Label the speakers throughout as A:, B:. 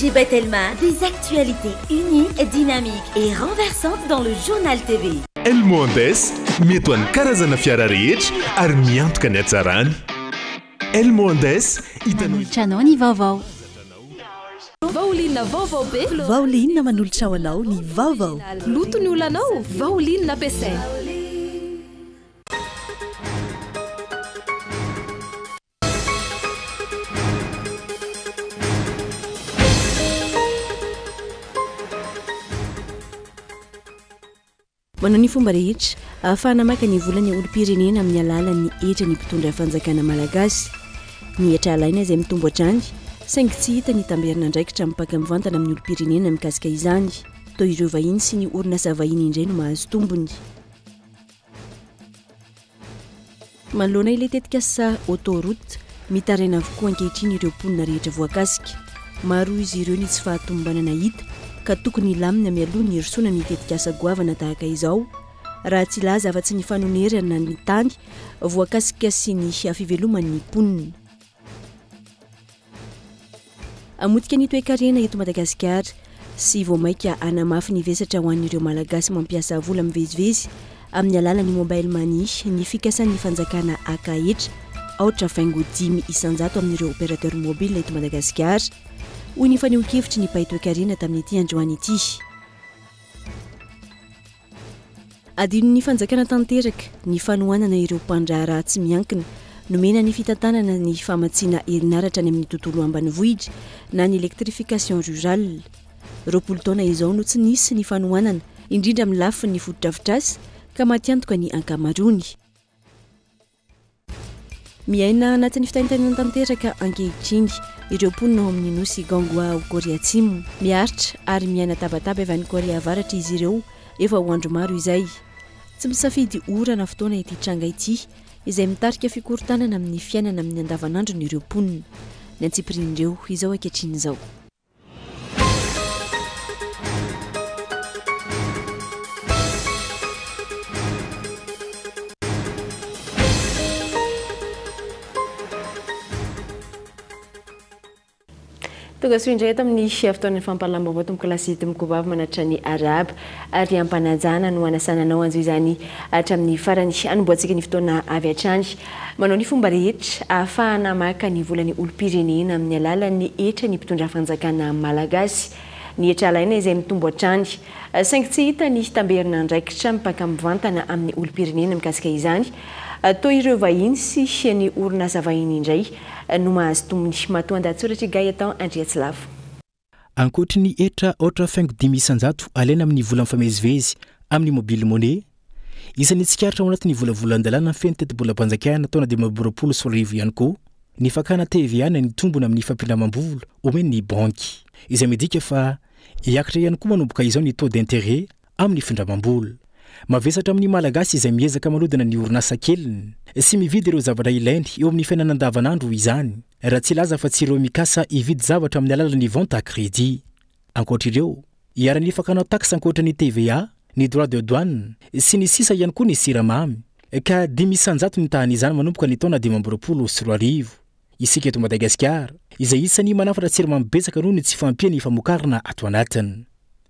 A: GP Telma, des actualités uniques, dynamiques et renversantes dans le journal TV.
B: El Mondes, metoan'ny karazana fiara rehetra ary miantoka ny hatsarany. El Mondes,
C: Manolotranao ny vaovao.
D: Vaolina vaovao be.
E: Vaolina manolotra ho anao ny vaovao.
D: Loto ny olanao, vaolina ampiasaina.
E: Manao ny fomba rehetra ahafahana maka ny volany olo-pirenena amin'ny alalan'ny hetra ny mpitondra fanjakana malagasy. Ny hetra alaina izay mitombo hatrany saingy tsy hita ny tamberina ndraikitra mipaka mivantana amin'ny olo-pirenena mikasika izany. Toa ireo vahiny sy ny orinasa vahiny indray no mahazo tombony. Manoloana ilay tetika sa autoroute mitaraina avokoa ankehitriny ireo mponina rehetra voakasika. Maro izy ireo ny tsy fahatombanana hita ka tokony lamina mialoha ny herisona ny tetika asa goavana tahaka izao raha tsy laza afa-tsy ny fanonerana ny tany voakasika sy ny fiveloman'ny mponina. Amotika ny toe-karena eto Madagasikara sy voamaika anamafy ny vesatra ho an'ireo malagasy mampiasa vola mivezivezy amin'ny alalan'ny mobile money ny fikasan'ny fanjakana akahetra aotra faingo 10 isanjato amin'ireo opérateur mobile eto Madagasikara. Hoy ny faneho-kevitry ny mpahay toe-karena tamin'ity androany ity. Adinon'ny fanjakana tanteraka ny fanohanana ireo mpandraharaha tsy miankina nomena ny fitantanana ny famatsiana herinaratra any amin'ny tontolo ambanivohitra na ny électrification rurale. 20 taona izao no tsy nisy ny fanohanana indrindra amin'ny lafiny ny fotodrafitrasa ka matiantoka ny ankamarony. Miaina anatin'ny fitaintanana tanteraka ankehitriny ireo mponina ao amin'ny nosy Gangwa ao Korea Atsimo miaritra ary miaina tabataba avy any Korea Avaratra izy ireo efa ho andro maro izay. Tsy misafidy orana fotoana ity tranga ity izay mitarika fikorontanana amin'ny fiainana amin'ny andavanandro ny ireo mponina. Ny antsipirin'ireo izao ankehitriny izao. Toga soindray tamin'ny fotoanany fampahalambaovao tomboka lasity mikobavy manatra ny araba ary ampanajana no anasananao anjo izany hatramin'ny farany anomboantsika ny fotoana avy hatrany. Manao ny fomba rehetra ahafahana maka ny volany olo-pirenena amin'ny alalan'ny hetra ny mpitondra fanjakana malagasy. Ny hetra alaina izay mitombo hatrany saingy tsy hita ny tamberina ndraikitra mipaka mivantana amin'ny olo-pirenena mikasika izany. Toa ireo vahiny sy ny orinasa vahiny indray no mahazo tombony. Matoan-datsoratra gay atao Andriatsilavo.
F: Ankoatra ny hetra otra faingo 10 isanjato alaina amin'ny vola mifamezivezy amin'ny mobile money. Isan'ny tsikaritra ao anatin'ny volavolan-dalàna feno tetim-bolam-panjakana taona 2024 ihany koa ny fakana TVA ny tombona amin'ny fampilamam-bola omeny ny banky. Izay midika fa hiakatra ihany koa manomboka izao ny taux d'intérêt amin'ny findramam-bola. Mavesatra amin'ny malagasy izay miezaka manodina ny orinasa keliny sy mividy ireo zavatra ilainy eo amin'ny fiainana andavanandro izany raha tsy laza fa tsy ireo mikasa hividy zavatra amin'ny alalan'ny vente à crédit. Ankoatra ireo hiara-ny fakanao taxe ankoatra ny TVA, ny droit de douane sy ny sisa ihany koa ny siramamy ka 10 isanjato ny tahan'izany manomboka ny taona 2024. Isika eto Madagasikara izay isan'ny manafatra siramamy betsaka noho ny tsy fampia ny famokarana ato anatiny.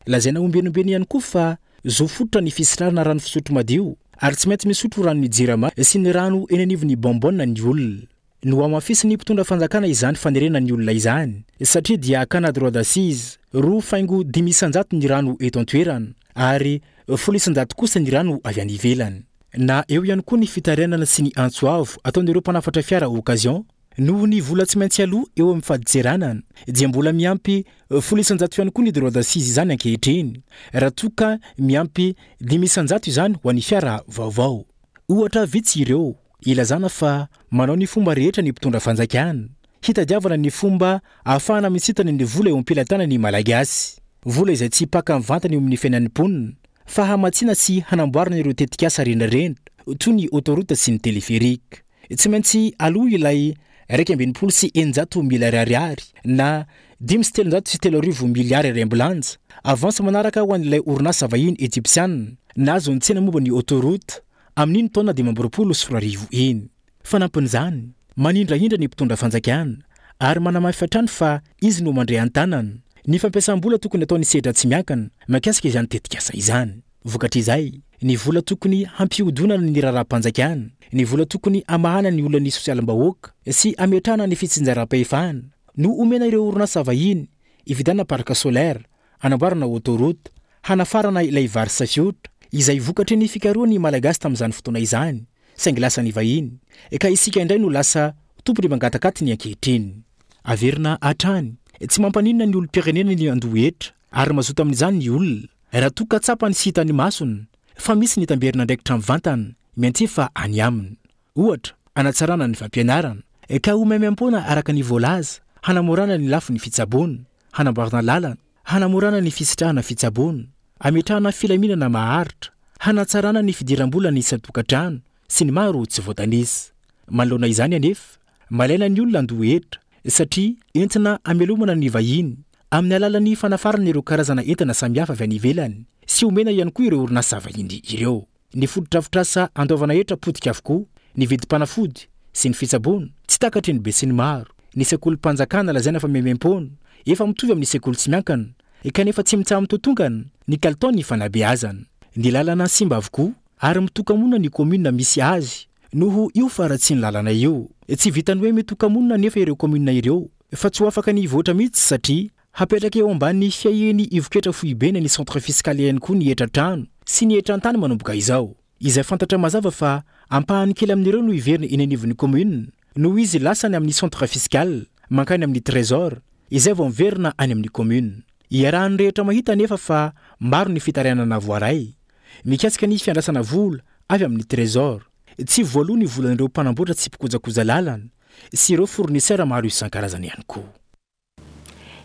F: Lazaina ombenombeny ihany koa fa zo fototra ny fisirarana rano fisotro madio ary tsy maintsy misotro rano ny jirama sy ny rano eny anivon'ny bonbonna ny olona. No amafisy ny mpitondra fanjakana izany fanerena ny olona izany satria dia akana droit d'assise 2.5 isanjato ny rano eto an-toerana ary 10 isanjato kosa ny rano avy any ivelany. Na eo ihany koa ny fitarenana sy ny antsoavo ataon'ireo mpanafatra fiara occasion noho ny vola tsy maintsy aloha eo amin'ny faditseranana dia mbola miampy 10 isanjato ihany koa ny droit d'assise izany ankehitriny raha toka miampy 10 isanjato izany ho an'ny fiara vaovao. Ohatra vitsy ireo ilazana fa manao ny fomba rehetra ny mpitondra fanjakana hitadiavana ny fomba ahafahana misintana ny vola eo am-pilatana ny malagasy. Vola izay tsy paka mivantana eo amin'ny fiainan'ny mponina fa hamatsiana sy hanamboarana ireo tetikasa renarena toy ny autoroute sy ny téléphérique. Tsy maintsy aloha ilay 2.9 milariary na 10.7 miliary remblanja avance manaraka ho an'ilay orinasa vahiny egyptiana nazo ny tsena momba ny autoroute amin'iny taona 2024 eny. Fanampin'izany manindrahindra ny mpitondra fanjakana ary manamafy hatrany fa izy no mandray an-tanana Ny fampiasam-bola tokony ataony sedra tsy miankana makasika izany tetikasa izany. Vokatr'izay, ny vola tokony hampihodonana ny raharaham-panjakana, ny vola tokony amahana ny olona ny sosialim-bahoaka sy ametrahana ny fitsinjaram-pahefahana no omena ireo orinasa vahiny ividana parka solaire, anamboarana autoroute, hanafarana ilay vary safiotra izay vokatry ny fikaroany malagasy tamin'izany fotoana izany, saingy lasa ny vahiny, ka isika indray no lasa tompony mangatakaty ny ankehitriny. Averina hatrany, tsy mampaninona ny olom-pirenena ny andohetra ary mazoto amin'izany ny olona raha toa ka tsapany sy hitany masony fa misy ny tamberina ndraiky tramivantana miantsy fa any aminy. Ohatra, anatsarana ny fampianarana, ka homaimaim-pona araka ny voalaza, hanamorana ny lafo ny fitsaboana, hanamboarana lalana, hanamorana ny fisitrahana fitsaboana, ametrahana filaminana maharitra, hanatsarana ny fidiram-bola ny isa-tokantrano sy ny maro tsy voatanisa. Manoloana izany anefa, malaina ny olona andohetra satria entina amelomana ny vahiny amin'ny alalan'ny fanafarana ireo karazana entana samihafa avy any ivelany sy omena ihany koa ireo orinasa vahiny ireo. Ny fododrafitrasa andaovana hetra potika avokoa, ny vidim-panafody sy ny fitsaboana tsy takatry ny be sy ny maro. Ny sekolim-panjakana lazaina fa maimaim-pona efa mitovy amin'ny sekoly tsy miankana, kanefa tsy mitsaha mitotongana ny kalitaony fanabeazana. Ny lalana simba avokoa ary mitokamonina ny komuna misy azy noho io faratsy ny lalana io. Tsy vitany hoe mitokamonina nefa ireo komuna ireo fa tsy ho afaka ny voatra mihitsy satria hapetraka eo ambany fiaheny ivoketra fohibena ny centre fiskaly ihany koa ny etra-trano sy ny etran-tany manomboka izao. Izay fantatra mazava fa ampahany kely amin'ireo no iverina eny anivon'ny komuna noho izy lasany amin'ny centre fiskaly mankany amin'ny trésor izay vao miverina any amin'ny komuna. Iarahan'ny rehetra mahita nefa fa maro ny fitarianana voaray mikasika ny fiandrasana vola avy amin'ny trésor, tsy voaloha ny volan'ireo mpanamboatra tsy mpikojakoja lalana sy ireo fournisseur maro isan-karazany ihany koa.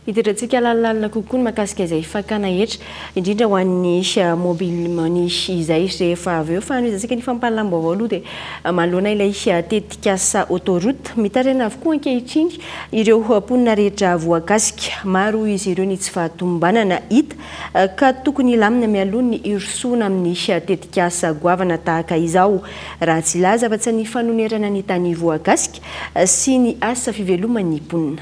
E: Hiditrantsika lalàlana kokoa ny mahakasika izay fakana hetra indrindra ho an'ny mobile money izay rehefa avy eo fahaizantsika ny fampahalam-baovao aloha dia manoloana ilay tetikasa autoroute mitaraina avokoa ankehitriny ireo mponina rehetra voakasika. Maro izy ireo ny tsy fahatombanana hita ka tokony ilamina mialoha ny irosona amin'ny tetikasa goavana tahaka izao raha tsy laza fa tsy ny fanonerana ny tany voakasika sy ny asa fiveloman'ny mponina.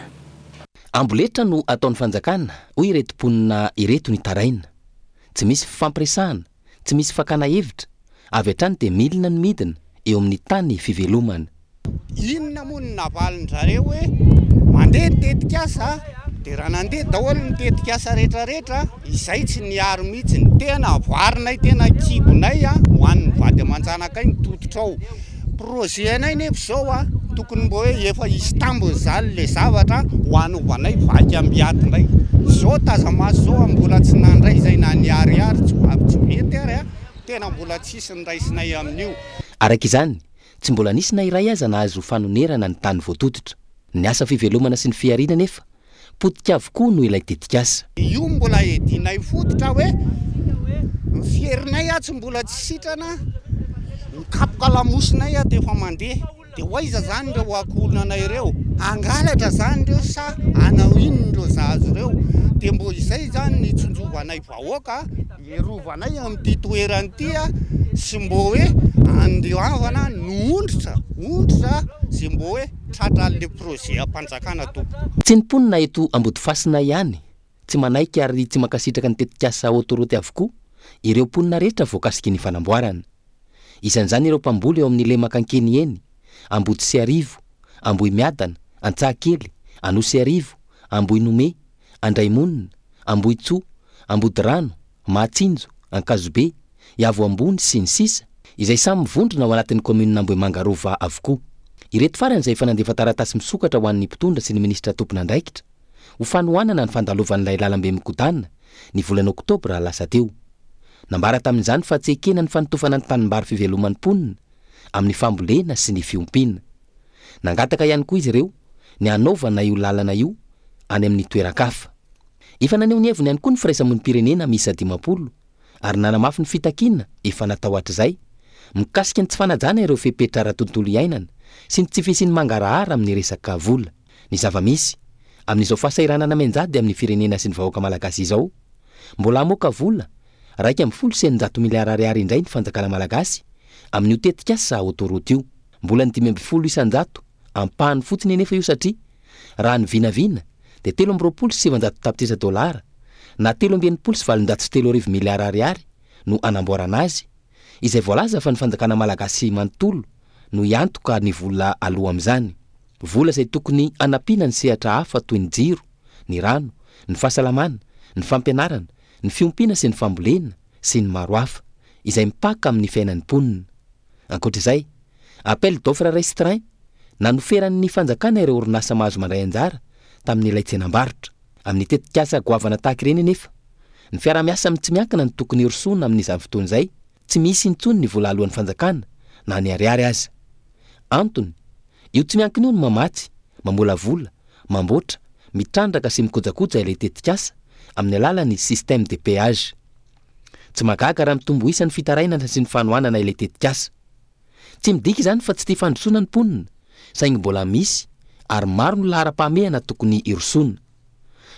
G: Amboletra no ataon'ny fanjakana hoy ireto mponina ireto ny taraina. Tsy misy fampiresahana, tsy misy fakana hevitra, avy hatrany dia milina ny midina eo amin'ny tany fivelomana.
H: Inona moa ny navalin'zareo hoe mandeha ny tetikasa dia raha nandeha daholo ny tetikasa rehetrarehetra izay tsy niaro mihitsy ny tena voarinay tena kibonay ho an'ny vady aman-janakay ny tototra ao. Projet anay nefa zao tokony mbo hoe efa isy tambony zany le zavatra ho anovanay vaky ambiaty ndray. Zao tazamaso zao mbola tsy nandray izay na niariary tsy mety ary tena mbola tsisy ny raisinay amin'io.
G: Araka izany, tsy mbola nisy na iray aza nahazo fanonerana ny tany voatototra. Ny asa fivelomana sy ny fiarina nefa potika avokoa no ilay tetikasa.
H: Io mbola edinay fototra hoe ny fierinay tsy mbola tsy sitrana mikapoka lamosina dia efa mandeha dia hoaiza zany ireo akolonanay ireo angalatra zany ireo sa anao inona ireo zazo ireo dia mbo izay zany ny tsonjovanay vahoaka ierovanay amin'ity toerany ity sy mbo hoe andehavana ondrotra sy mbo hoe tratran'le projet ampanjakana tompo.
G: Tsy ny mponina eto Ambodifasina ihany tsy manaiky ary tsy mankasitraka ny tetikasa autoroute avokoa ireo mponina rehetra voakasiky ny fanamboarana. Isan'izany ireo mpamboly eo amin'ny Lemakankeny eny, Ambodisiarivo, Ambohimiadana, Antsahakely, Anosiarivo, Ambohinome, Andraimonina, Ambohitsoa, Ambodirano, Mahatsinjo, Ankazobe, Iavo Ambony sy ny sisa izay samy mivondrona ao anatin'ny komuna Ambohimangarova avokoa. Ireto farany izay fanandefa taratasy misokatra ho an'ny mpitondra sy ny ministra tompon'andraikitra ho fanohanana ny fandalovan'ilay lalambe mikodana ny volana Oktobra lasa teo. Nambara tamin'izany fa tsy ekena ny fanotofana ny tanimbary fiveloman'ny mponina amin'ny fambolena sy ny fiompiana. Nangataka ihany koa izy ireo ny anaovana io lalana io any amin'ny toeran-kafa. Efa naneho ny heviny ihany koa ny firaisamonim-pirenena miisa 50 ary nanamafy ny fitakiana efa natao hatr'izay mikasika ny tsy fanajana ireo fepetra ara-tontolo iainana sy ny tsy fisiany mangarahara amin'ny resaka vola. Ny zava-misy amin'izao fahasahiranana menjady amin'ny firenena sy ny vahoaka malagasy izao mbola amoaka vola 1.9 miliara indray ny fanjakana malagasy amin'ny tetikasa autoroute io. Mbola ny 5.9 ampahany fotsiny nefa io satria raha ny vinavina dia 3,700 tapitrisa dolara na 3,7 miliara ariary no anamboarana azy, izay voalaza fa ny fanjakana malagasy manontolo no iantoka ny vola aloha amin'izany. Vola izay tokony anampiana ny sehatra hafa toy ny jiro, ny rano, ny fahasalamana, ny fampianarana, ny fiompiana sy ny fambolena sy ny maro hafa izay mipaka amin'ny fiainan'ny mponina. Ankoatr'izay, appel d'offre restreint nanoferan'ny fanjakana ireo orinasa mahazo mandray anjara tamin'ilay tsenam-barotra. Amin'ny tetikasa goavana tahaka ireny nefa, ny fiara-miasa tsy miankina ny tokony hirosoana amin'izany fotoana izay, tsy misy intsony ny vola alohan'ny fanjakana na ny ariary aza. Antony, io tsy miankina io ny mamatsy, mamolavola, mamboatra, mitrandraka sy mikojakoja ilay tetikasa amin'ny alalan'ny système de péage. Tsy magaga raha mitombo isan'ny fitarainana sy ny fanohanana ilay tetikasa. Tsy midika izany fa tsy tia fandrosoana ny mponina, saingy mbola misy ary maro ny lahara-pahamehana tokony hirosoana.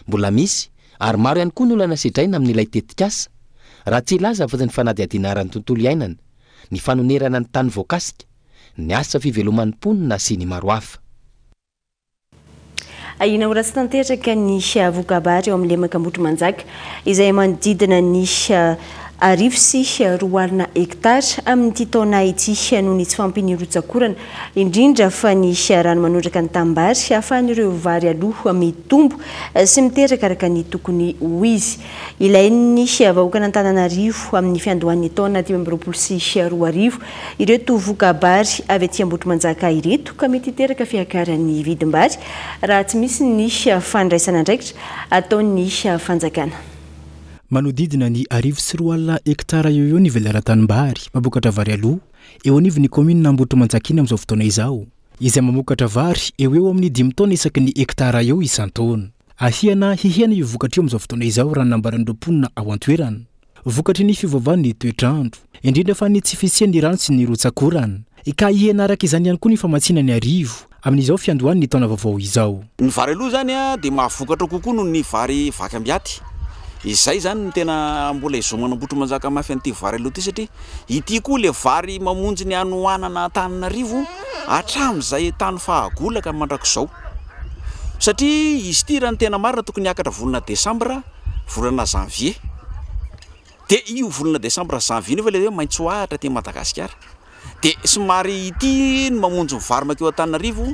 G: Mbola misy ary maro ihany koa ny olana sedraina amin'ilay tetikasa raha tsy ilaza fa ny fanadihadinana ny tontolo iainana, ny fanonerana ny tany voakasika, ny asa fiveloman'ny mponina sy ny maro hafa.
E: Ahina ora sy tanteraka ny vokabary eo amin'ny lemaka Ambotrimanjaka izay manodidina ny 4,4 hektara amin'ity taona ity noho ny tsy fampinirotsakorana indrindra fa ny rano manondraka ny tambary ahafahan'ireo vary aloha mitombo sy miteraka araka ny tokony ho izy. Ilain'ny vahoakana Antananarivo amin'ny fiandohan'ny taona 2022 ireto vokabary avy aty Ambotrimanjaka ireto ka mety hiteraka fiakaran'ny vidim-bary raha tsy misy ny fandraisana andraikitra ataon'ny fanjakana.
F: Manodidina ny 4,4 hektara eo ny velera-tanimbary mabokatra vary aloha eo anivon'ny commune Ambotrimanjaka iny amin'izao fotoana izao, izay mamokatra vary eo amin'ny 5 taona isaky ny hektara eo isan-taona. Ahiana io vokatra eo amin'izao fotoana izao raha nambaran'ireo mponina ao an-toerana. Vokatry ny fiovaovan'ny toetrandro, indrindra fa ny tsy fisian'ny rano sy ny rotsakorana. Ka hiana araka izany ihany koa ny famatsianany arivo amin'izao fiandohan'ny taona vaovao izao.
I: Ny vary aloha zany dia mahavokatra kokoa noho ny vary vaky ambiaty. Izay zany tena mbola izomana Ambotrimanjaka mafy an'ity vary aloha ity satria ity koa le vary mamonjy ny anohanana Antananarivo hatramin'izay tany fahagolaka mandrakizao. Satria izy ity raha ny tena marina tokony hiakatra volana Desambra, volana Janvier. Dia io volana Desambra Janvier nefa ilay hoe maitso ahatra ty Madagasikara. Dia somary ity ny mamonjy ny vary makeo Antananarivo,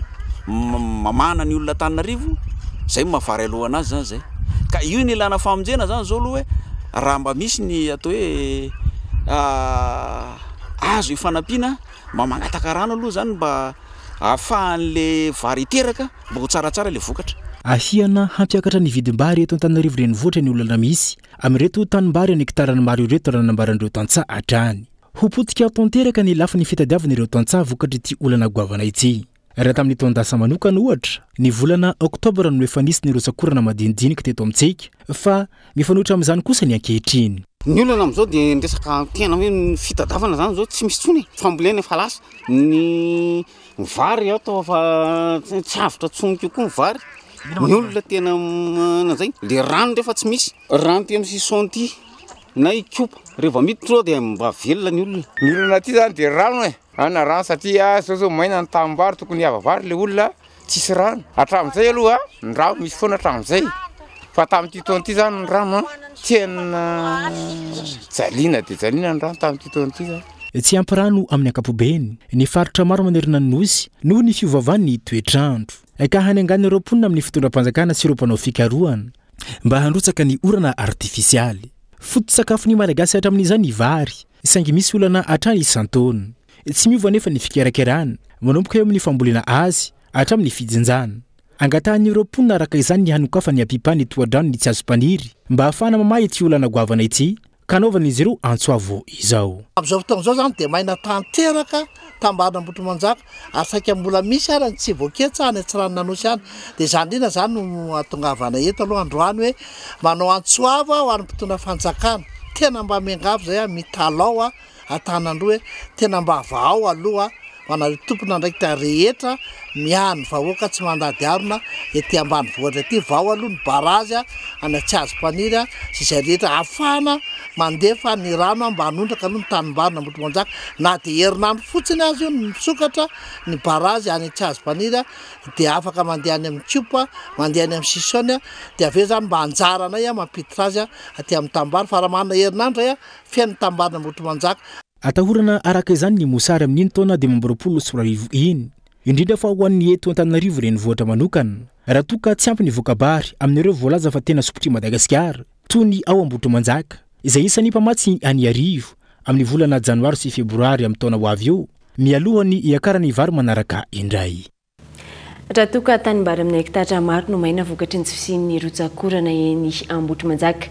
I: mamana ny olona Antananarivo, zay mahavary aloha anazy zany zay. Ka io ny ilana famonjena zany zao aloha hoe raha mba misy ny atao hoe azo ifanampiana mba magnataka rano aloha zany mba ahafahan'le vary teraka mba ho tsaratsara le vokatra.
F: Ahiana hampiakatra ny vidim-bary eto Antananarivo renivohitra ny olana misy amin'ireto tanimbary ny hektarany maro ireto raha nambaran'ireo tantsaha hatrany. Ho potika tanteraka ny lafin'ny fitadiavan'ireo tantsaha vokatry ity olana goavana ity. Raha tamin'ny taondasa manokana ohatra, ny volana Oktobra no efa nisy ny rotsakorana madinidinika teto amintsika, fa mifanohitra amin'izany kosa ny ankehitriny.
H: Ny olana amin'izao dia resaka tena hoe ny fitadiavana zany zao tsy misy tsony, fambolena efa lasa. Ny vary atao fa tsy avitra tsony kokoa ny vary. Ny olona tena zay, le rano rehefa tsy misy. Rano ty amin'ny sison ty na ikopa, rehefa miditra dia mba velona ny olona.
J: Ny olana ty zany dia rano e. Ana rano satria zao maina ny tambary tokony hava vary le olona tsisy rano. Hatramin'izay aloha ny rano misy foana hatramin'izay. Fa tamin'ity taona ity zany ny rano tena jaliana dia jaliana ny rano tamin'ity taona ity zany.
F: Tsy ampy rano amin'ny ankapobeny, ny faritra maro manerina ny nosy noho ny fiovaovan'ny toetrandro. Ka hanangana ireo mponina amin'ny fitondram-panjakana sy ireo mpanao fikarohana mba handrotsaka ny orana artifisialy. Foto-tsakafon'ny Malagasy hatramin'izany ny vary, saingy misy olana hatrany isan-taona. Tsy miova nefa ny fikarakarana, manomboka eo amin'ny fambolena azy hatramin'ny fijinjana. Angatahan'ireo mponina araka izany ny hanokafa ny ampipany toadrano ny tsy azo mpaniry mba ahafahana mamahy ity olana goavana ity ka anaovan'izy ireo antsoavo izao.
K: Amin'izao fotoana izao zany dia maina tanteraka tambana Ambotrimanjaka asaika mbola misy ary tsy voaketsa any Antsirano nanosy any. Dia zany indrindra zany no atongavana eto aloha androany hoe manao antsoavo ho an'ny mpitondra fanjakana. Tena mba miangavy zay mitalao atanandroa hoe tena mba vao aloha ho anareo tompona ndraikitra rehetra miany vahoaka tsy mandady arona ety ambany vohatra ety vao aloha ny barazy any tsy azo mpaniry sy izay rehetra ahafahana mandefa ny rano ambanondraka aloha ny tanimbarina Ambotrimanjaka na dia herinandro fotsiny azy io misokatra ny barazy any Antsahazimbanira dia afaka mandeha any amin'ny Tsiopa, mandeha any amin'ny Sisonia dia aveo zany mba anjaranay mampiditra azy aty amin'ny tambara fa raha manana herinandro ay fiain'ny tambarina Ambotrimanjaka.
F: Atahorana araka izany ny mosary amin'iny taona 2024 iny indrindra fa ho an'ny eto Antananarivo renivohitra manokana raha toa ka tsy ampy ny voakabary amin'ireo voalaza fa tena sopotry Madagasikara toy ny ao Ambotrimanjaka izay isan'ny mpamatsy any arivo amin'ny volana janoary sy febroary amin'ny taona ho avy eo mialohany iakarany vary manaraka indray.
E: Raha toa ka tanimbary amin'ny hektara maro no maina vokatry ny fisian'ny rotsakorana eny Ambotrimanjaka.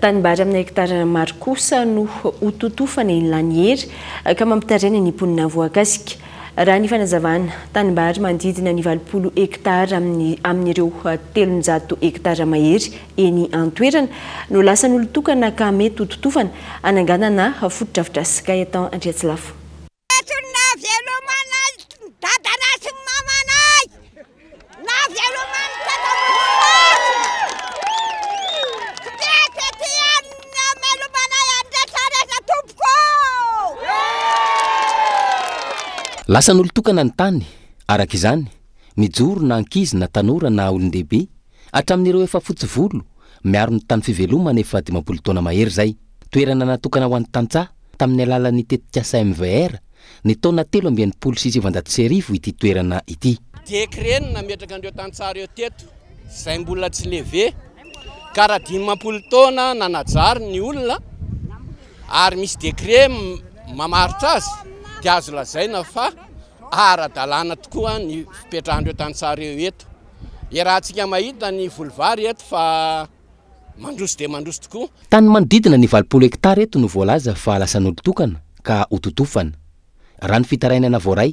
E: Tanimbary amin'ny hektara maro kosa no hototofana ilany hery ka mampitarena ny mponina voakasika. Raha ny fanazavana tanimbary manodidina ny 20 hektara amin'ireo 300 hektara mahery eny an-toerana no lasa n'olotokana ka mety hototofana ananganana fotodrafitrasa ka eto Andriatsilafo.
G: Lasa n'olotokana ny tany araka izany mijoro na ankizy na tanora na olon-dehibe hatramin'ireo efa fotsy volo miaro ny tany fivelomana efa 12 taona mahery zay. Toerana natokana ho an'ny tantsaha tamin'ny alalan'ny tetikasa MVR ny taona 1396 ity toerana ity.
L: Décret nametraka andreo tantsaha reo teto izay mbola tsy leve ka raha 12 taona nanajary ny olona ary misy décret mamaritra azy dia azo lazaina fa ara-dalàna tokoa ny fipetrahandreo tantsaha reo eto. Rahantsika mahita ny volovary eto fa mandroso dia mandroso tokoa.
G: Tany manodidina ny 20 hektara eto no voalaza fa lasa n'olotokana ka hototofana. Raha ny fitarainana voaray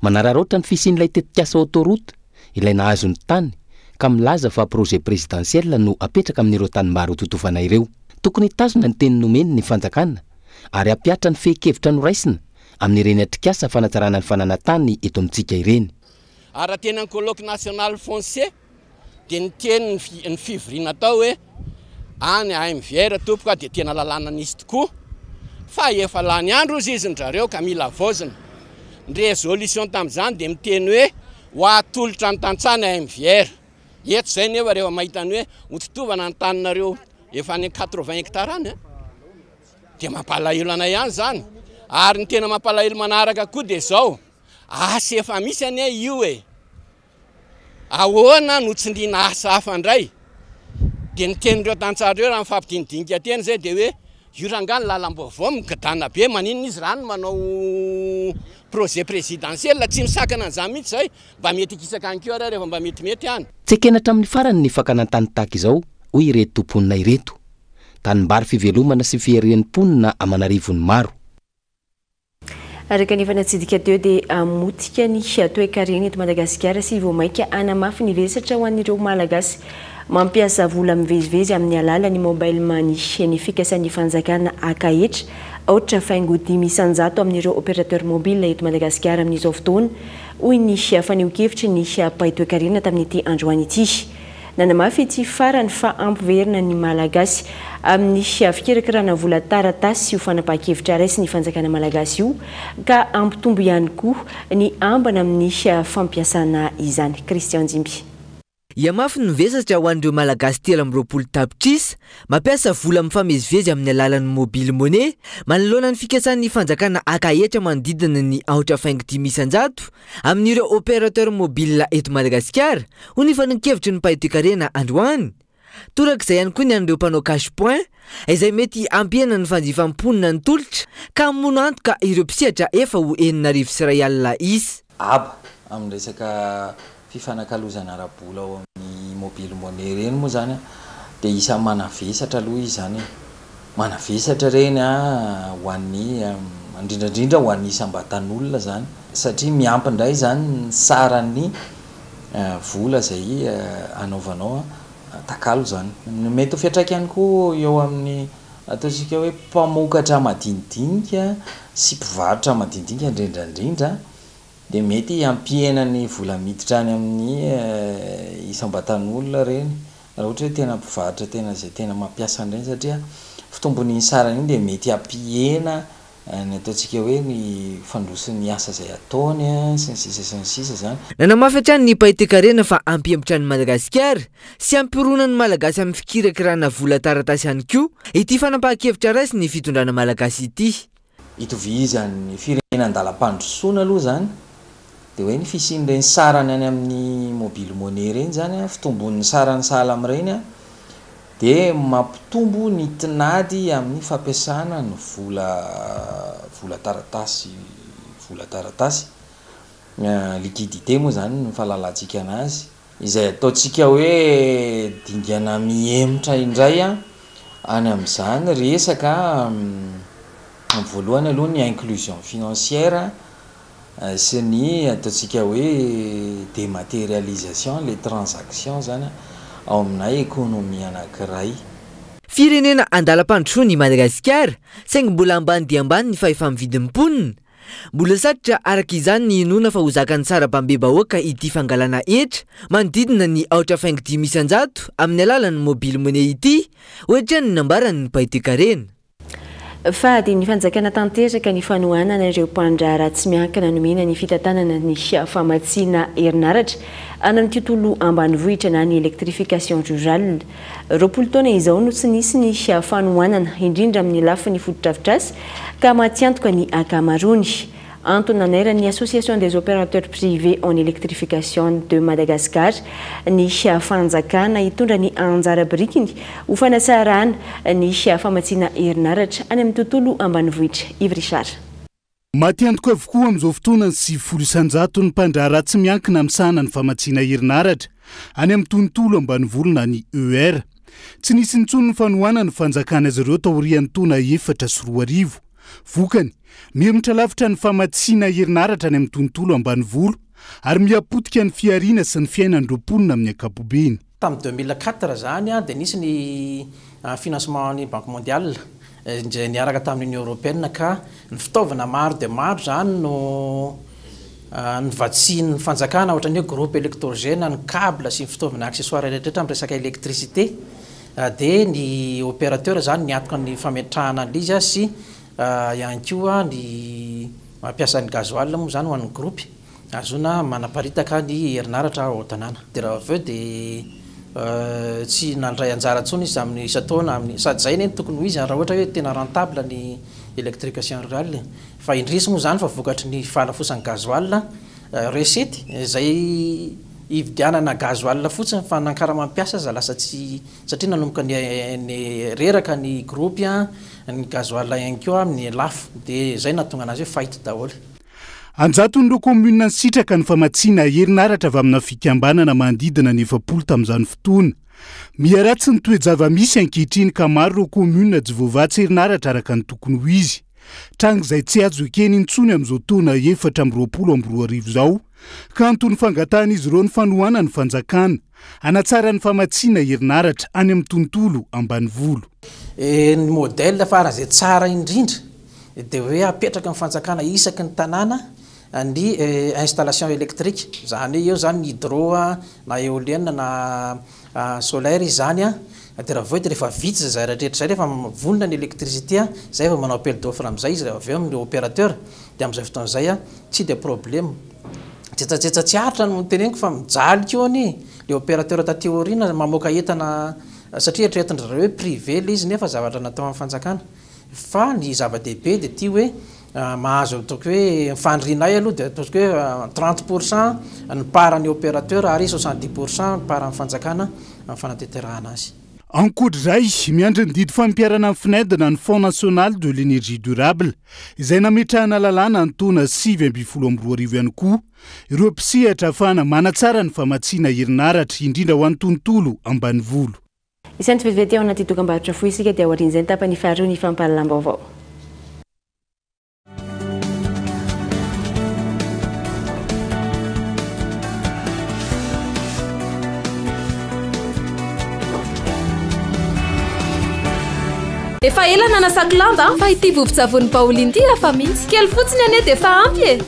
G: manararoatra ny fisian'ilay tetikasa autoroute ilay nahazo ny tany ka milaza fa projet présidentiel no apetraka amin'ireo tanimbary hototofana ireo. Tokony tazona ny teny nomeny ny fanjakana ary apiatra ny fehi-kevitra noraisina amin'ny ireny atrikasa fanatsarana ny fananantany eto amintsika ireny.
L: Raha tena ny colloque national foncier dia ny teny ny fivoriana tao hoe any AMVR tompoka dia tena lalàna nisy tokoa fa efa lany andro izy ndrareo ka mila vozina. Ny résolution tamin'izany dia miteny hoe ho atolotra ny tantsany AMVR. Eto zay nefa rehefa mahita ny hoe hototovana ny taninareo efa ny 80 hektara any dia mampalahelo anay ihany zany. Ary ny tena mampalahelo manaraka koa dia zao asa efa misy ane io ahoana no tsindriana asa hafa indray dia ny tenindreo tantsareo raha mifampidinidinika teny zay dia hoe io rangany lalam-baovao migidana be maninona izy rano manao projet présidentiel tsy misakana an'izany mihitsy zay mba mety ikisaka any keo rehefa mba metimety any.
G: Tsekenatra amin'ny farany ny fakanantany tahaka izao hoy ireto tomponina ireto tanimbary fivelomana sy fiharian'imponina amanarivony maro.
E: Araka ny fanatsidika teo dia motika ny toe-karena eto Madagasikara sy vao maika anamafy ny vesatra ho an'ireo malagasy mampiasa vola mivezivezy amin'ny alalan'ny mobile money ny fikasan'ny fanjakana akahetra ohatra faingo 500 amin'ireo opérateur mobile eto Madagasikara amin'izao fotoana hoy ny faneho-kevitry ny mpahay toe-karena tamin'ity androany ity. Nanamafy ity farany fa ampiverina ny malagasy amin'ny fikarakarana vola taratasy io fanapahan-kevitra raisy ny fanjakana malagasy io ka ampitombo ihany koa ny ambana amin'ny fampiasana izany. Christian Jimby.
M: Iamafy ny vesatra ho an'ireo malagasy 30 tapitrisa mampiasa vola mifamezivezy amin'ny alalan'ny mobile money manoloana ny fikasan'ny fanjakana akahetra manodidina ny 8,500 amin'ireo opérateur mobile eto Madagasikara ho ny faneho-kevitry ny mpahay toe-karena androany. Torak'izay ihany koa ny an'ireo mpanao cash point izay mety ampiana ny fanjifam-ponina ny tolotra ka mamono antoka ireo mpisehatra efa ho 9,000 sy alina isy.
N: Aba amin'ny resaka fifanakalozana ara-bola ao amin'ny mobile money reny moa zany dia isa manavesatra aloha izy zany manavesatra reny ho an'ny indrindrandrindra ho an'ny isam-batan'olona zany satria miampy indray zany saran'ny vola zay anaovanao takalo zany. Mety ho fiatraika ihany koa eo amin'ny ataontsika hoe mpamokatra madinidinika sy mpivarotra madinidinika indrindrandrindra dia mety ampiena ny vola miditra any amin'ny isam-batan'olona reny raha ohatra hoe tena mpivarotra tena zay tena mampiasa an'ireny satria fitombony sarany iny de mety ampihena ny ataontsika hoe ny fandrosin'ny asa zay ataony sy ny sisa zany.
M: Nanamafy hatrany ny Paitekarena fa ampiembotra ny Madagasikara sy ampironany malagasy amin'ny fikirakirana vola taratasy ihany koa ity fanapahan-kevitra raisy ny fitondrana malagasy ity.
N: Itovizany firenena andalam-pandrosoana aloha zany de hoe ny fisin'ireny sarany any amin'ny mobile monnaie reny zany fitombon'ny sarany sahala amin'ireny de mampitombo ny tinady amin'ny fampiasana ny vola taratasy liquidité moa zany ny fahalalantsika anazy izay ataontsika hoe dingana miemotra indray any amin'izany resaka voalohany aloha ny inclusion financière sy ny ataontsika hoe dématérialisation les transactions zany ao aminay économie anankiray.
M: Firenena andalam-pandrosoana i Madagasikara saingy mbola ambany dia ambany ny fahefa-mividin'ny mponina. Mbola satrotra araka izany ny inona fa ho zakany tsara mpambe-bahoaka ity fangalana hetra manodidina ny 8.500 amin'ny alalan'ny mobile monnaie ity ohatrany nambaran'ny Paitekarena.
E: Fa dia ny fanjakana tanteraka ny fanohanana ireo mpandra ratsy miankina nomena ny fitantanana ny famatsiana herinaratra ana ny tontolo ambanivohitra na ny électrification rurale. 20 taona izao no tsy nisy ny fanohanana indrindra amin'ny lafin'ny fotodrafitrasy ka matiantoka ny akamarony. Antony naneran'ny Association des opérateurs privés en électrification de Madagascar ny fanjakana hitondra ny anjara birikiny ho fanasarana ny famatsiana herinaratra any amin'ny tontolo ambanivohitra. Yves Richard.
O: Matiantoka avokoa amin'izao fotoana sy 700 ny mpandra ratsy miankina amin'sana ny famatsiana herinaratra any amin'ny tontolo ambanivolona ny ER. Tsy nisy nitsony ny fanohana ny fanjakana azy ireo taorian'ny taona 4 vokany miromtra lavitra ny famatsiana herinaratra any amin'ny tontolo ambanivolo ary miapotika ny fiarina sy ny fiainan'ireo amin'ny ankapobeny.
P: Tamin'ny 2004 zany dia nisy ny financement ny Banque mondiale izay niaraka tamin'ny Union européenne ka ny fitaovana maro dia maro zany no nivatsian'ny fanjakana ohatran'ny hoe groupe électrogène, ny câble sy ny fitaovana accessoire rehetra amin'ny resaka électricité dia ny opérateur zany niatoka ny fametrahana an'izy sy ihany koa ny mampiasa ny gasoil moa zany ho an'ny groupe azona manaparitaka ny herinaratra ao tanàna. Dia raha aveo dia tsy nandray anjara intsony izy amin'ny isa-taona sady zay ny tokony ho izy raha ohatra hoe tena rentable ny électrification rurale fa indrisy moa zany fa vokatry ny fahalafosan'ny gasoil recette zay ividianana gasoil fotsiny fa nankara mampiasa za lasa tsy satria nanomboka ny reraka ny groupe ny gasoil ihany koa amin'ny lafo dia zay nahatonga anazy hoe fahita daholo.
O: Anjaton'ireo commune nsitraka ny famatsiana herinaratra avy amina fikambanana manodidina ny 7 tamin'izany fotoana. Miaratsy ny toe-java-misy ankehitriny ka maro ireo commune tsy voavatsy herinaratra araka ny tokony ho izy. Tranga izay tsy azo ekeny intsony amin'izao taona 422 zao ka antony fangatahana izy ireo ny fanohana ny fanjakana anatsara ny famatsiana herinaratra any amin'ny tontolo ambanivolo.
P: Ny modèle farany zay tsara indrindra dia hoe apetraka ny fanjakana isaky ny tanàna ny installation électrique zany eo zany hydro na éolienne na solaire izany dia raha vao dia rehefa vitsy zay rehetra zay rehefa vonona ny électricité zay efa manao appel d'offre amin'izay izy avy eo amin'ny opérateur dia amin'izay fotoan'izay tsy dia problème tsetsatetsa tsy aritra no teneniko fa mijaly keo ny le opérateur taty aoriana mamoaka entana satria eritreretin-dry hoe privé le izy nefa zavatra natao amin'ny fanjakana fa ny zava-dehibe dia tia hoe mahazo ataoko hoe fandrinay aloha dia ataoko hoe 30% ny parany opérateur ary 70% ny parany fanjakana amin'ny fanateterahana azy.
O: Ankoatrizay miandry ny didy fampiarana amin'ny finaidina ny Fonds national de l'énergie durable izay nametrahana lalàna ny taona 2012 ihany koa ireo mpisehatra ahafahana manatsara ny famatsiana herinaratra indrindra ho an'ny tontolo ambanivolo.
E: Isan'ny vetivety ao anaty dokam-barotra fohy isika dia aorian'izay ny tapany faharoa ny fampahalalam-baovao.
D: Efa ela nanasaky lamba fa ity vovon-tsavony Pauline ity afa mihitsy kely fotsiny ane dia efa ampy e.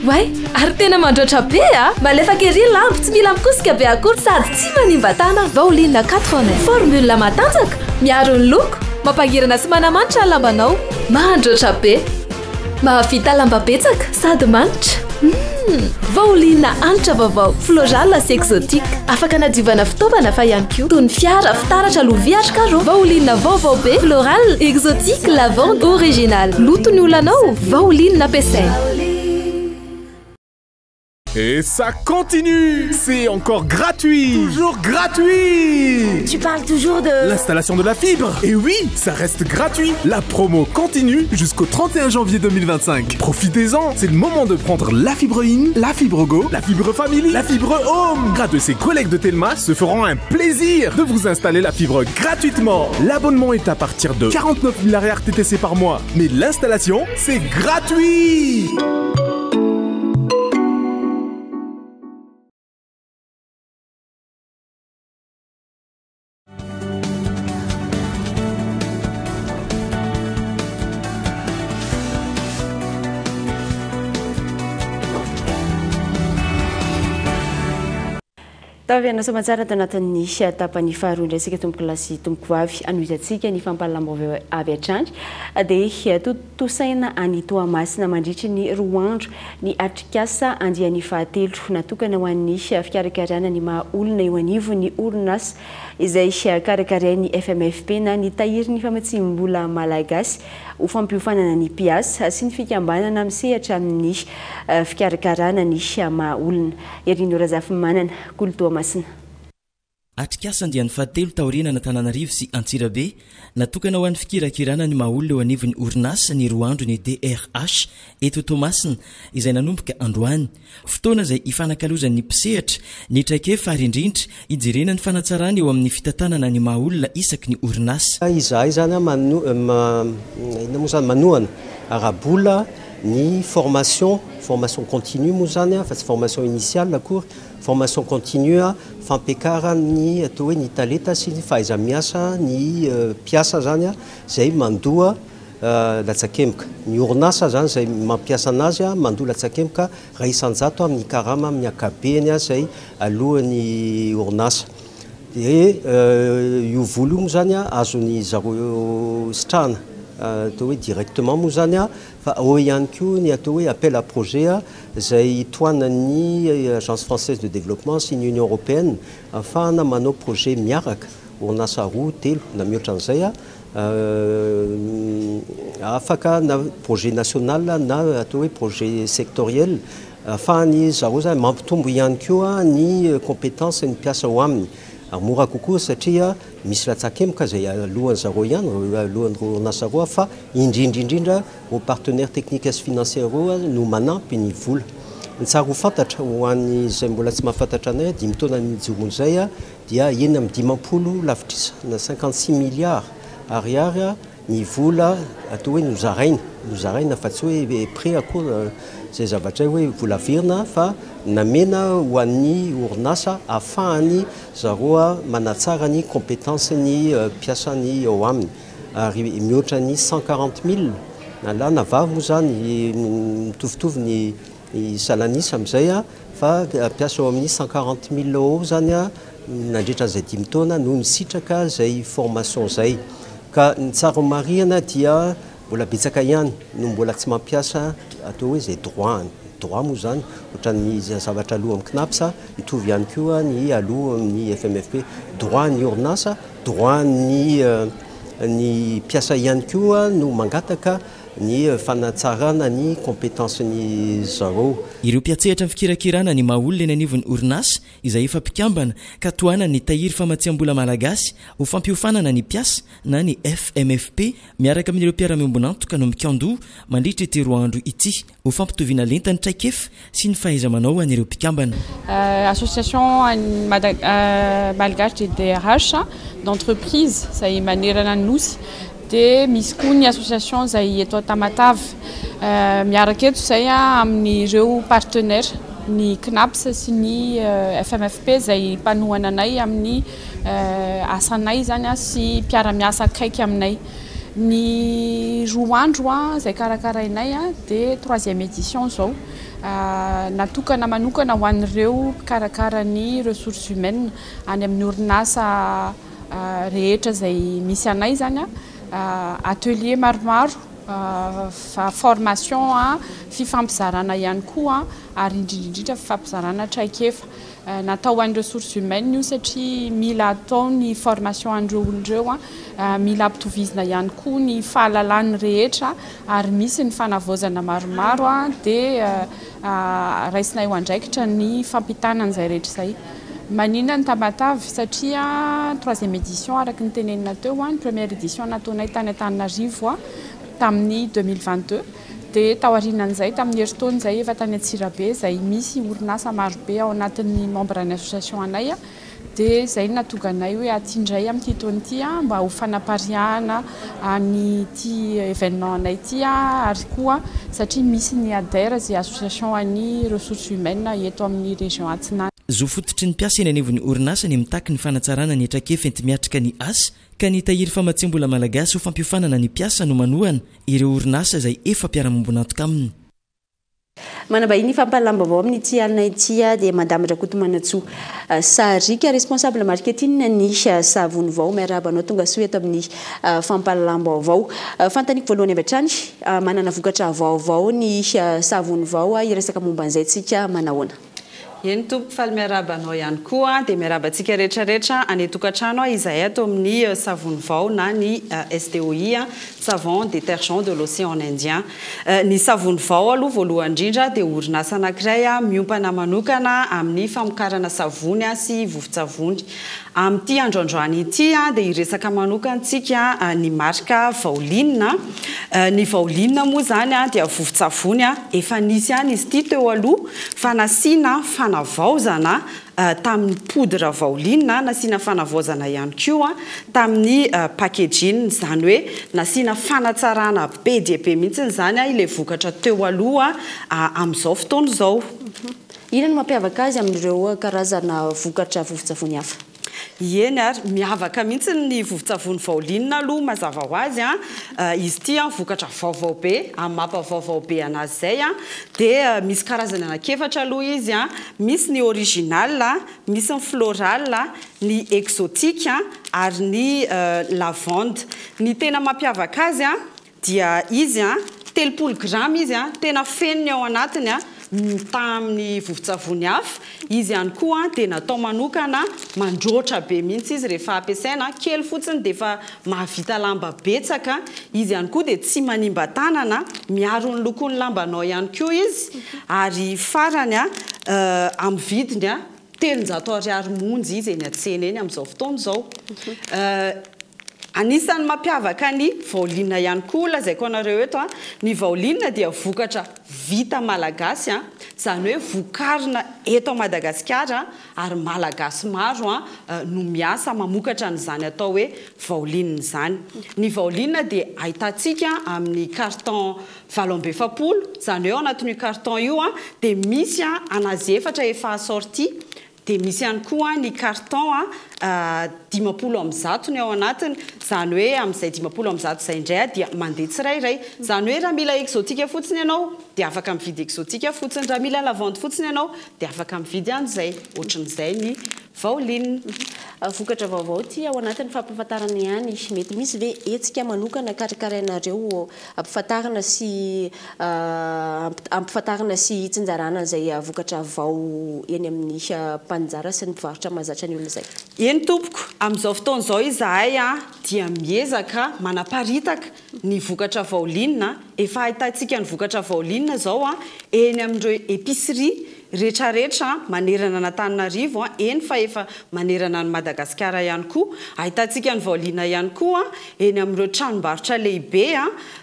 D: Way, ary tena mandroatra be malefaka ery lambo tsy mila mikosika be akory sady tsy manimba tana. Pauline 80 formule matanjaka miaro ny loko mampangirana sy manamanitra lambanao mahandroatra be mahavita lamba betsaka sady manitra vaolina anitra vaovao floral sy exotique afaka nadiovana fitaovana fa ihany koa toy ny fiara fitaratra lovia karo vaolina vaovao be floral exotique lavande original loto ny olanao vaolina ampiasaina.
B: Et ça continue! C'est encore gratuit! Toujours gratuit!
A: Tu parles toujours de...
B: L'installation de la fibre! Et oui, ça reste gratuit! La promo continue jusqu'au 31 janvier 2025. Profitez-en! C'est le moment de prendre la fibre in, la fibre go, la fibre family, la fibre home! Grâce de ses collègues de Telma se feront un plaisir de vous installer la fibre gratuitement! L'abonnement est à partir de 49 000 RTTC par mois. Mais l'installation, c'est gratuit!
E: Taviana Somatsara tanatin'ny tapany faharoa indraisika tomboko lasy tomboko avy anoizatsika ny fampalambo avy atrandry dia tosaina any Toamasina mandritry ny roa andro ny atrikasa andiany fahatelo natokana ho an'ny fikarakarana ny maha olona eo anivo ny orinasa izay karakarain'ny FMFP na ny tahiry famatsim-bola malagasy ho fampiofanana ny piasa sy ny fikambanana misehatra amin'ny fikarakarana ny maha olona Erino Razafimanana Toamasina.
Q: Atrikasa andiany fahatelo taoriana na Tananarivo sy Antsirabe natokana ho an'ny fikirakirana ny maha olona eo anivon'ny orinasa ny roa andro ny DRH eto Toamasina izay nanomboka androany fotoana izay ifanakalozan'ny mpisehatra ny traikefa ary indrindra ijerena ny fanatsarana eo amin'ny fitantanana ny maha olona isaky ny orinasa.
R: Izahay zany manohana arabola ny formation continue moa zany fa tsy formation initiale akory formation continue fampekara ny atao hoe ny talenta sy ny fahaiza miasa ny piasa zany zay mandoa latsakemboka ny orinasa zany zay mampiasa anazy mandoa latsakemboka raha isanjato amin'ny karama amin'ny akabeny zay alohan'ny orinasa io vola moa zany azony zaro sitrahana atao hoe directement moa zany fa ao ihany koa ny atao hoe appel à projet zay toanan'ny agence française de développement sy ny Union européenne afahana manao projet miaraka orinasa roa telo na mihoatra an'izay afaka na projet national na atao hoe projet sectoriel afahany zareo zany mampitombo ihany koa ny compétence ny piasa ho aminy mora kokoa satria misy latsakemboka zay alohan'ny zareo ihany alohan'ny orinasa roa fa indrindra aux partenaires techniques sy financiers no manampy ny vola ny tsara ho fantatra ho an'ny zay mbola tsy mahafantatra anay 10 taona ny jomon'izay dia eny amin'ny 50 lavitrisa na 56 milliards ariary ny vola atao hoe nozaraina fa tsy hoe prêt akory zay zavatra hoe vola virina fa namena ho an'ny orinasa afahany zareo manatsara ny compétence ny piasany ao aminy ary mihoatra ny 140 000 na lahy na vavy moa zany mitovitovy ny salanisa amin'izay fa piasa ao amin'ny 140 000 ao zany nandritra zay 10 taona no misitraka zay formation zay ka ny tsara mariana dia mbola betsaka ihany no mbola tsy mampiasa atao hoe zay droit moa zany ohatran'ny zavatra aloha amin'ny CNAPS mitovy ihany koa ny aloha amin'ny FMFP droit ny orinasa droit ny piasa ihany koa no mangataka ny fanatsarana ny compétence ny zareo.
Q: Ireo mpiatsehatra amin'ny fikirakirana ny maha olona eny anivon'ny orinasa izay efa mpikambana ka toana ny tahiry famatsiam-bola malagasy ho fampiofanana ny piasa na ny FMFP miaraka amin'ireo mpiara-miombonantoka no mikandoha mandritra ity roa andro ity ho fampitoviana lenta ny traikefa sy ny fahaiza manao an'ireo mpikambana.
S: Association malgache de DRH d'entreprise zay manerana ny nosy de misy koa ny association zay eto Tamatavy miaraka eto zay amin'ireo partenaire ny CNAPS sy ny FMFP zay mpanohana anay amin'ny asanay zany sy mpiara-miasa akaiky aminay ny roa andro zay karakarainay de 3e édition zao natokana manokana ho an'ireo karakara ny ressources humaines any amin'ny orinasa rehetra zay misy anay zany atelier maromaro formation fifampizarana ihany koa ary indrindrindrindra fifampizarana traikefa natao an'ny ressources humaines io satria mila atao ny formation andreo olondreo mila ampitovizina ihany koa ny fahalalany rehetra ary misy ny fanavozana maromaro dia raisina eo andraikitra ny fampitana an'izay rehetra izay manina ny Tamatavy satria 3e édition araka ny tenenina teo ny première édition nataonay tany Antananarivo tamin'ny 2022 dia taorianan'izay tamin'ny herintaona izay efa tany Antsirabe izay misy orinasa marobe ao anatin'ny membre ny association anay dia izay natoganay hoe atindray amin'ity taona ity mba ho fanapariahana ny ity événement anay ity ary koa satria misy ny adhère zay association any ressources humaines eto amin'ny région Atsinana.
Q: Zo fototry ny mpiasa eny anivon'ny orinasa ny mitaky ny fanatsarana ny traikefa enti miatrika ny asa ka ny tahiry famatsembola malagasy ho fampiofanana ny mpiasa no manohana ireo orinasa izay efa mpiara-mambonatoka aminy.
E: Manabahiny fampahalambavao amin'ny ity alina ity dia Madame Rakoto Manatsoa Sarika responsable marketing ny savony vao miarabanao tonga soa eto amin'ny fampahalambavao. Fantaniko voalohany avy hatrany manana vokatra vaovao ny savony vao iresaka momba an'izay tsika manahoana.
T: Eny tompo faly miarabanao ihany koa dia miarabantsika rehetrarehetra any tokantrano izay ato amin'ny savony vao na ny SDOI savon détergent de l'océan Indien. Ny savony vao aloha voalohany indrindra dia orinasa anankiray miompana manokana amin'ny famokarana savony sy vovon-tsavony. Amin'ity androandroany ity dia iresaka manokantsika ny marika Vaoline. Ny Vaoline moa zany dia vovon-tsavony efa nisy ihany izy ity teo aloha fa nasiana fanavaozana tamin'ny poudre Vaoline nasiana fanavaozana ihany koa tamin'ny packaging zany hoe nasiana fanatsarana be dia be mihitsy zany ilay vokatra teo aloha amin'izao fotoana izao.
E: Inona no mampiavaka azy amin'ireo karazana vokatra vovon-tsavony hafa?
T: Eny ary miavaka mihitsy ny vovon-tsavony Vaoline aloha mazava ho azy izy ity vokatra vaovao be mampavaovao be anazy zay dia misy karazana anakefatra aloha izy misy ny original, misy ny floral, ny exotique ary ny lavande. Ny tena mampiavaka azy dia izy 3 grama izy tena feniny ao anatiny tamin'ny vovon-tsavony hafa. Izy ihany koa dia natao manokana mandroatra be mihitsy izy rehefa ampiasaina kely fotsiny dia efa mahavita lamba betsaka. Izy ihany koa dia tsy manimba tanana, miaro ny lokon'ny lambanao ihany koa izy ary farany amin'ny vidiny 300 ariary monja izy eny an-tsena eny amin'izao fotoana izao. Anisan'ny mampiavaka ny Vaoline ihany koa lazaiko anareo eto ny Vaoline dia vokatra vita malagasy zany hoe vokarina eto Madagasikara ary malagasy maro no miasa mamokatra n'izany atao hoe Vaoline zany. Ny Vaoline dia ahitantsika amin'ny carton 700 zany hoe ao anatin'io carton io dia misy anazy efatra efa assorti dia misy ihany koa ny carton 500 ny ao anatiny zany hoe amin'izay 500 izay indray dia mandeha tsirairay zany hoe raha mila exotique fotsiny ianao dia afaka mividy exotique fotsiny, raha mila lavande fotsiny ianao dia afaka mividy an'izay ohatran'izay ny Vaoline.
E: Vokatra vaovao ty ao anatin'ny fampahafantarana ihany mety misy ve etsika manokana karakarainareo ampifantarana sy tsinjarana izay vokatra vao eny amin'ny mpanjara sy ny mpivarotra mahazatra ny olona izay?
T: Eny tompoko, amin'izao fotoana izao izahay dia miezaka manaparitaka ny vokatra Vaoline. Efa ahitantsika ny vokatra Vaoline zao eny amin'ireo épicerie rehetrarehetra manerana n'Antananarivo eny fa efa manerana ny Madagasikara ihany koa. Ahitantsika ny Vaoline ihany koa eny amin'ireo tranombarotra lehibe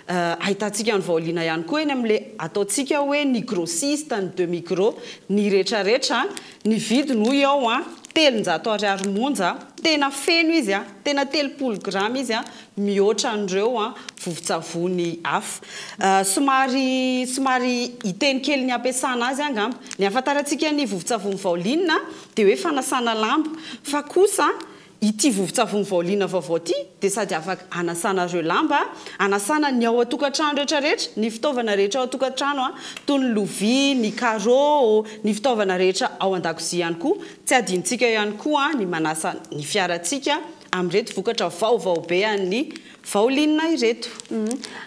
T: ahitantsika ny Vaoline ihany koa eny amin'ilay ataontsika hoe ny grossiste, ny demi gros, ny rehetrarehetra. Ny vidiny hoy ao 300 ariary monja tena feno izy tena 3 grama izy mihoatra an'ireo vovon-tsavony hafa. Somary hiteny kely ny ampiasana azy angamba. Ny ahafantarantsika ny vovon-tsavony Vaoline dia hoe fanasana lamba fa kosa ity vovon-tsavony Vaoline vaovao ity dia sady afaka anasana ireo lamba, anasana ny ao an-tokantrano rehetrarehetra, ny fitaovana rehetra ao an-tokantrano toy ny lovia, ny carreau, ny fitaovana rehetra ao an-dakozia ihany koa. Tsy adintsika ihany koa ny manasa ny fiarantsika amin'reto vokatra vaovao be any vaolinina ireto.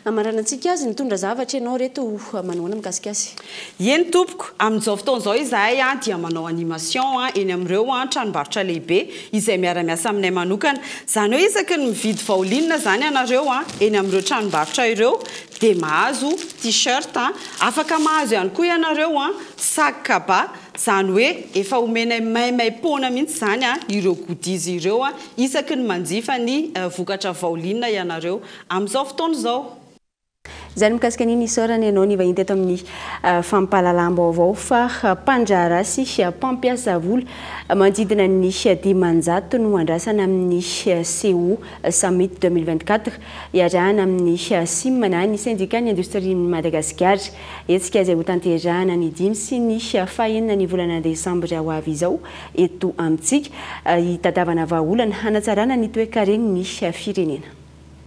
E: Amaranantsika azy nitondra zavatra ianao reto manoana mikasika azy.
T: Eny tompoko, amin'izao fotoan'izao izahay dia manao animation eny amin'ireo tranombarotra lehibe izay miara-miasa aminay manokana. Zany hoe isaky ny mividy vaolinina zany ianareo eny amin'ireo tranombarotra ireo dia mahazo t-shirt, afaka mahazo ihany koa ianareo sac kaba. Zany hoe efa omena maimay-pona mihitsy zany ireo goodies ireo isaky ny manjifa ny vokatra vaolinina ianareo amin'izao fotoana izao.
E: Zany mikasika nini isorana ianao ny vahiny teto amin'ny fampahalalam-baovao fa mpandrara sy mpampiasa vola manodidina ny 10 no andrasana amin'ny CO Summit 2024 iarahana amin'ny SIM na ny syndicat ny industrie Madagasikara. Etsika izay ho tanterahana ny 5 sy ny 9 ny volana Desambra ho avy izao eto amintsika hitadiavana vahaolana hanatsarana ny toe-karen'ny firenena.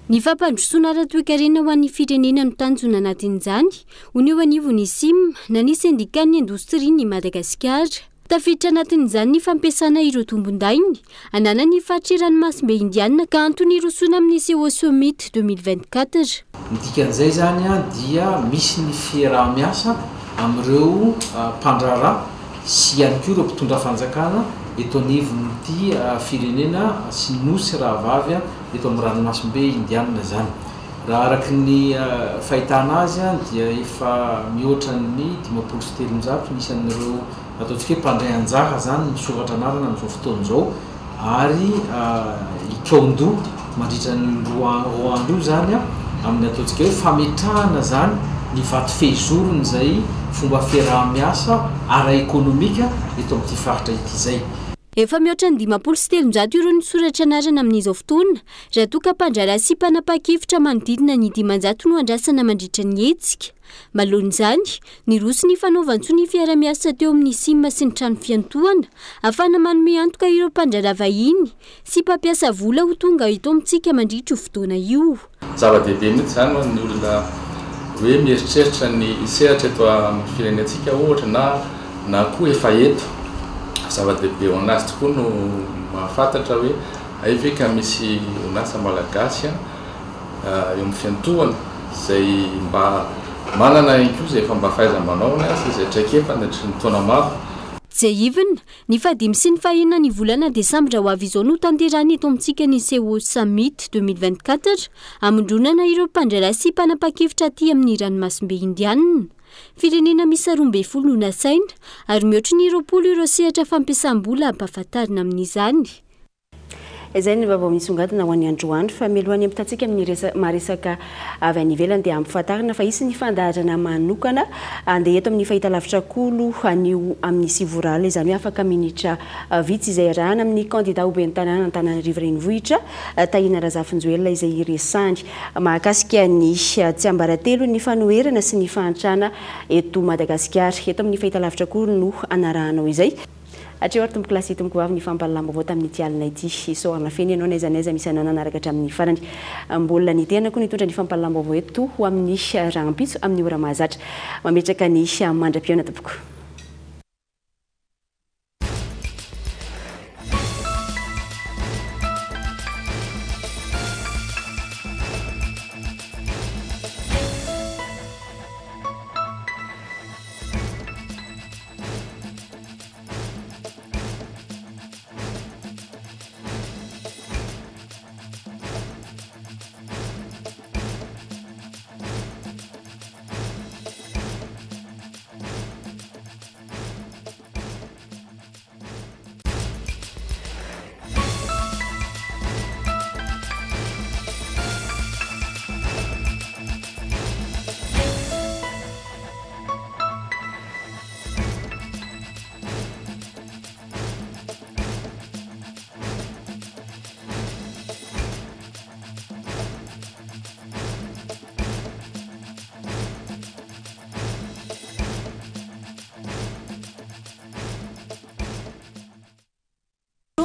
C: Ny fampandrosoana ara-toe-karena ho an'ny firenena no tanjona anatin'izany ho ny eo anivon'ny SIM na ny syndicat ny indostria ny Madagasikara. Tafiditra anatin'izany ny fampiasana ireo tombon-dainy anana ny fahatreranomasimbe indiana ka antony rosoana amin'ny CO Summit 2024.
N: Ny dikan'izay zany dia misy ny fiarah-miasa amin'ireo mpandrara sy ihany koa ireo mpitondra fanjakana eto anivon'ity firenena sy nosy raha vavy eto amin'ny ranomasimbe indiana zany. Raha araky ny fahitana azy dia efa mihoatra ny 507 nisan'ireo ataontsika hoe mpandray anjara zany misoratra anarana amin'izao fotoan'izao ary ikaondo mandritra ny roa andro zany amin'ny ataontsika hoe fametrahana zany ny vato fehizorony izay fomba fiaraha-miasa ara-ekonomika eto amin'ity faritra ity izay.
C: Efa mihoatra ny 513 ireo nisoratra anarana amin'izao fotoana raha toa ka mpandrara sy mpanapa-kevitra manodidina ny 500 no andrasana mandritra ny hetsika. Malohany ny roso ny fanaovantsony ny fiara-miasa teo amin'ny SIM sy ny trano fiantohana ahafahana manome antoka ireo mpandrara vahiny sy mpampiasa vola ho tonga eto amintsika mandritra io fotoana io.
U: Zava-dehibe mihitsy zany ny olona hoe mieritreritra ny sehatra eto amin'ny firenentsika ohatra na koa efa eto. Zava-dehibe ho anazy tokoa no mahafantatra hoe aive ka misy orinasa malagasy eo amin'ny fiantohana izay mba manana inko izay efa mba fahaiza-manao sy izay traikefa nandritry ny taona maro.
C: Jaivina ny 5 sy ny 9 ny volana Desambra ho avy izao no tanterahana eto amintsika ny CO Summit 2024 amondronana ireo mpandrara sy mpanapa-kevitra aty amin'ny ranomasimbe indiana. Firenena misy 12 no nasaina ary mihoatra ny 20 ireo sehatra fampiasam-bola ampahafantarina amin'izany.
E: Izay ny vaovao misongadina ho an'ny androandro fa mialohan'ny ampitantsika amin'ny maresaka avy any ivelany dia ampahafantarina fa isy ny fandaharana manokana andeha eto amin'ny fahitalavitra kolo anio amin'ny sivorala izany hoe afaka minitra vitsy izay arahana amin'ny candidat ho ben'ny tanàna Antananarivo renivohitra Tahina Razafinjoelina izay resany mahakasika ny tsy ambaratelo ny fanoherana sy ny fahantrana eto Madagasikara eto amin'ny fahitalavitra kolo no anarahanao izay. Atreo ary tomboko lasy tomboko vavy ny fampalalambavao tamin'ny tialina ity isorana feny ianao naizanaiza misy anao nanaraka hatramin'ny farany mbola ny tenako nitondra ny fampalalambavao eto ho amin'ny rahampitso amin'ny ora mahazatra mametraka ny mandra-piona tompoko.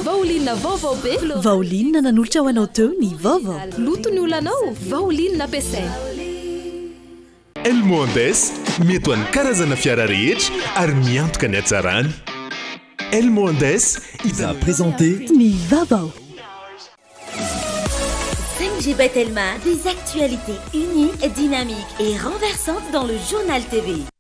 D: Vaolinina vaovao be.
V: Vaolinina nanolotra ho anao teo ny vaovao.
D: Loto ny olanao, vaolinina ampiasaina.
W: Elmondes mety ho an'ny karazana fiara rehetra ary miantoka ny hatsarany. Elmondes
V: il a présenté ny vaovao.
A: FG Batelma, des actualités uniques, dynamiques et renversantes dans le journal TV.